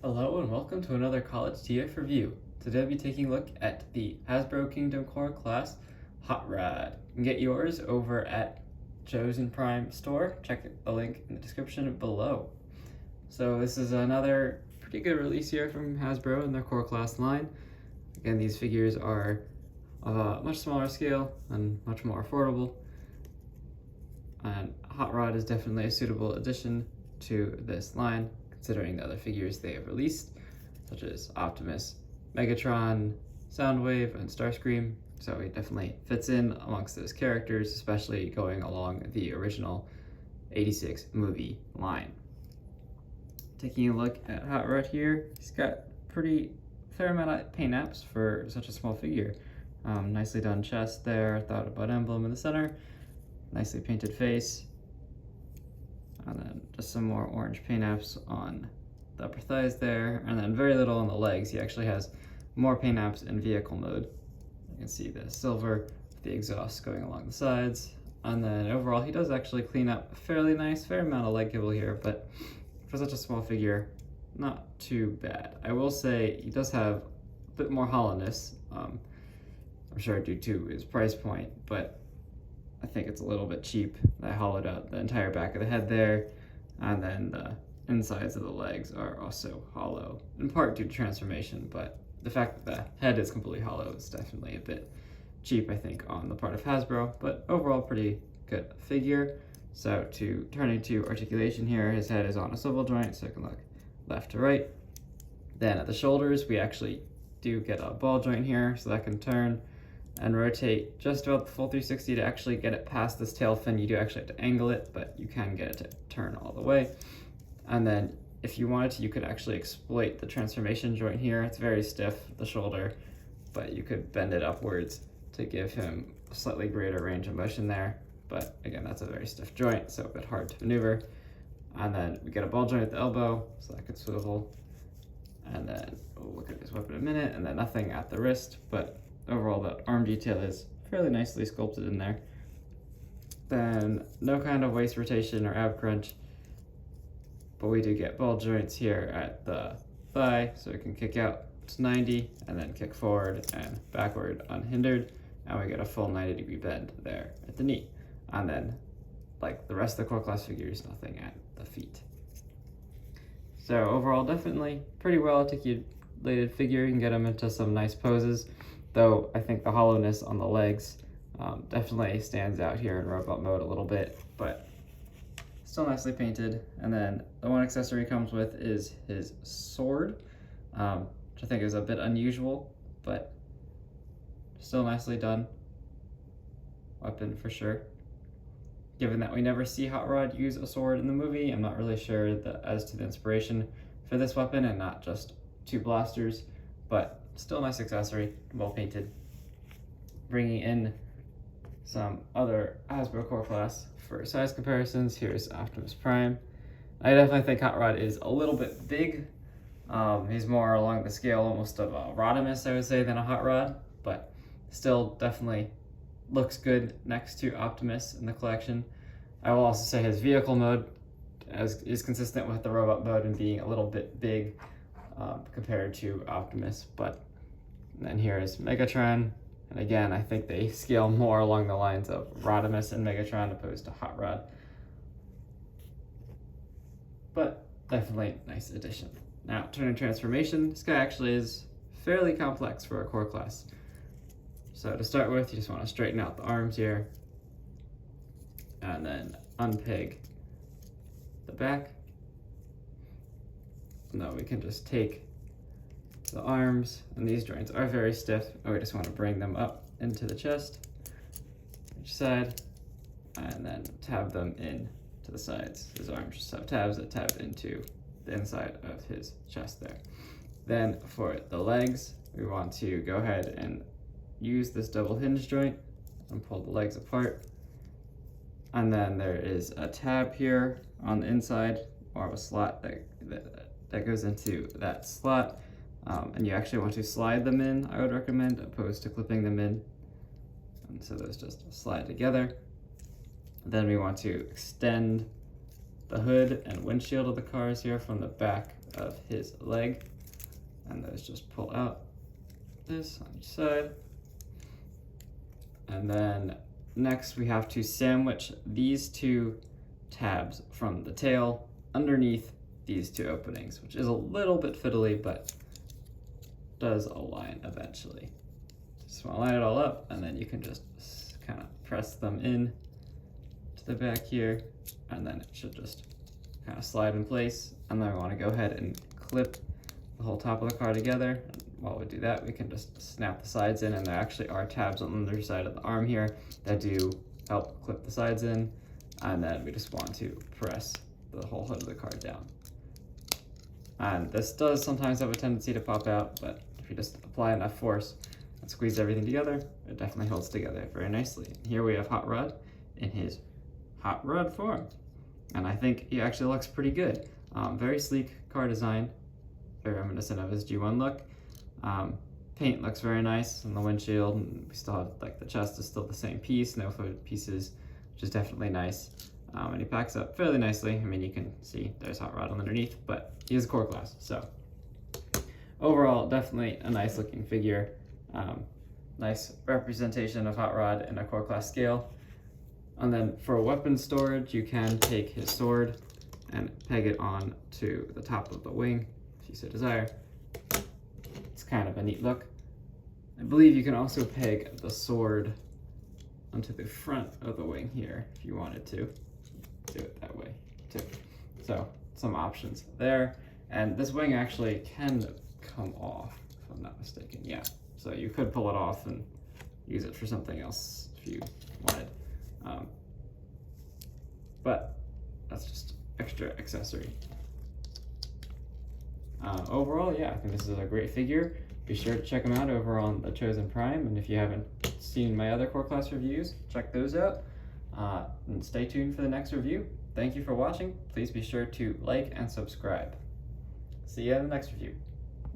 Hello and welcome to another College TF review. Today I'll be taking a look at the Hasbro Kingdom Core class Hot Rod. You can get yours over at Chosen Prime store. Check the link in the description below. So this is another pretty good release here from Hasbro in their core class line. Again, these figures are of a much smaller scale and much more affordable. And Hot Rod is definitely a suitable addition to this line, considering the other figures they have released, such as Optimus, Megatron, Soundwave, and Starscream. So he definitely fits in amongst those characters, especially going along the original 86 movie line. Taking a look at Hot Rod here, he's got pretty fair amount of paint apps for such a small figure. Nicely done chest there, thought about emblem in the center, nicely painted face, and then just some more orange paint apps on the upper thighs there, and then very little on the legs. He actually has more paint apps in vehicle mode. You can see the silver, the exhaust going along the sides, and then overall he does actually clean up fairly nice, fair amount of leg kibble here, but for such a small figure, not too bad. I will say he does have a bit more hollowness, I'm sure due to his price point, but I think it's a little bit cheap. I hollowed out the entire back of the head there, and then the insides of the legs are also hollow, in part due to transformation, but the fact that the head is completely hollow is definitely a bit cheap, I think, on the part of Hasbro, but overall pretty good figure. So to turn into articulation here, his head is on a swivel joint, so it can look left to right. Then at the shoulders, we actually do get a ball joint here, so that can turn and rotate just about the full 360 to actually get it past this tail fin. You do actually have to angle it, but you can get it to turn all the way. And then if you wanted to, you could actually exploit the transformation joint here. It's very stiff, the shoulder, but you could bend it upwards to give him a slightly greater range of motion there. But again, that's a very stiff joint, so a bit hard to maneuver. And then we get a ball joint at the elbow, so that could swivel. And then we'll look at his weapon in a minute, and then nothing at the wrist, but overall the arm detail is fairly nicely sculpted in there. Then no kind of waist rotation or ab crunch, but we do get ball joints here at the thigh, so it can kick out to 90 and then kick forward and backward unhindered, and we get a full 90-degree bend there at the knee. And then, like the rest of the core class figures, nothing at the feet. So overall, definitely pretty well articulated figure. You can get him into some nice poses, though I think the hollowness on the legs definitely stands out here in robot mode a little bit, but still nicely painted. And then the one accessory he comes with is his sword, which I think is a bit unusual, but still nicely done weapon for sure. Given that we never see Hot Rod use a sword in the movie, I'm not really sure as to the inspiration for this weapon and not just two blasters, but still a nice accessory, well painted. Bringing in some other Hasbro core class for size comparisons, here's Optimus Prime. I definitely think Hot Rod is a little bit big. He's more along the scale almost of a Rodimus, I would say, than a Hot Rod, but still definitely looks good next to Optimus in the collection. I will also say his vehicle mode is consistent with the robot mode and being a little bit big compared to Optimus. But then here is Megatron, and again, I think they scale more along the lines of Rodimus and Megatron opposed to Hot Rod. But definitely nice addition. Now, turning transformation, this guy actually is fairly complex for a core class. So to start with, you just want to straighten out the arms here, and then unpeg the back. Now we can just take the arms, and these joints are very stiff, and we just want to bring them up into the chest, each side, and then tab them in to the sides. His arms just have tabs that tab into the inside of his chest there. Then for the legs, we want to go ahead and use this double hinge joint and pull the legs apart. And then there is a tab here on the inside, or a slot that goes into that slot. And you actually want to slide them in, I would recommend, opposed to clipping them in. And so those just slide together. Then we want to extend the hood and windshield of the cars here from the back of his leg, and those just pull out this on each side. And then next we have to sandwich these two tabs from the tail underneath these two openings, which is a little bit fiddly, but does align eventually. Just want to line it all up, and then you can just kind of press them in to the back here, and then it should just kind of slide in place. And then we want to go ahead and clip the whole top of the car together. And while we do that, we can just snap the sides in, and there actually are tabs on the underside of the arm here that do help clip the sides in. And then we just want to press the whole hood of the car down. And this does sometimes have a tendency to pop out, but if you just apply enough force and squeeze everything together, it definitely holds together very nicely. Here we have Hot Rod in his Hot Rod form, and I think he actually looks pretty good. Very sleek car design, very reminiscent of his G1 look. Paint looks very nice on the windshield, and we still have, like, the chest is still the same piece, no fluid pieces, which is definitely nice. And he packs up fairly nicely. I mean, you can see there's Hot Rod underneath, but he is a core class, so overall, definitely a nice looking figure. Nice representation of Hot Rod in a core class scale. And then for weapon storage, you can take his sword and peg it on to the top of the wing, if you so desire. It's kind of a neat look. I believe you can also peg the sword onto the front of the wing here if you wanted to. Do it that way too. So some options there. And this wing actually can come off, if I'm not mistaken. Yeah, so you could pull it off and use it for something else if you wanted. But that's just extra accessory. Overall, yeah, I think this is a great figure. Be sure to check them out over on the Chosen Prime, and if you haven't seen my other core class reviews, check those out. And stay tuned for the next review. Thank you for watching. Please be sure to like and subscribe. See you in the next review.